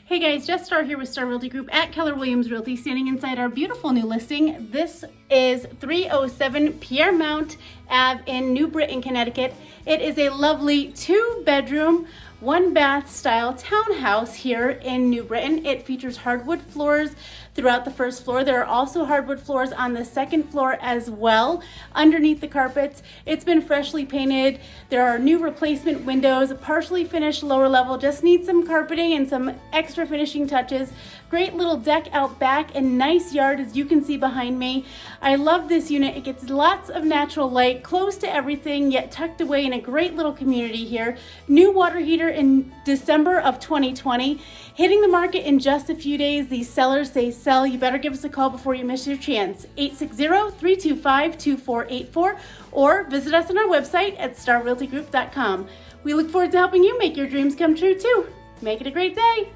Hey guys, Jess Starr here with Starr Realty Group at Keller Williams Realty, standing inside our beautiful new listing. This is 307 Piermont Ave in New Britain, Connecticut. It is a lovely 2-bedroom, 1-bath style townhouse here in New Britain. It features hardwood floors throughout the first floor. There are also hardwood floors on the second floor as well, underneath the carpets. It's been freshly painted. There are new replacement windows, a partially finished lower level, just needs some carpeting and some extra finishing touches. Great little deck out back and nice yard, as you can see behind me. I love this unit. It gets lots of natural light, close to everything, yet tucked away in a great little community here. New water heater in December of 2020, hitting the market in just a few days. These sellers say sell. You better give us a call before you miss your chance. 860-325-2484 or visit us on our website at starrealtygroup.com. We look forward to helping you make your dreams come true too. Make it a great day.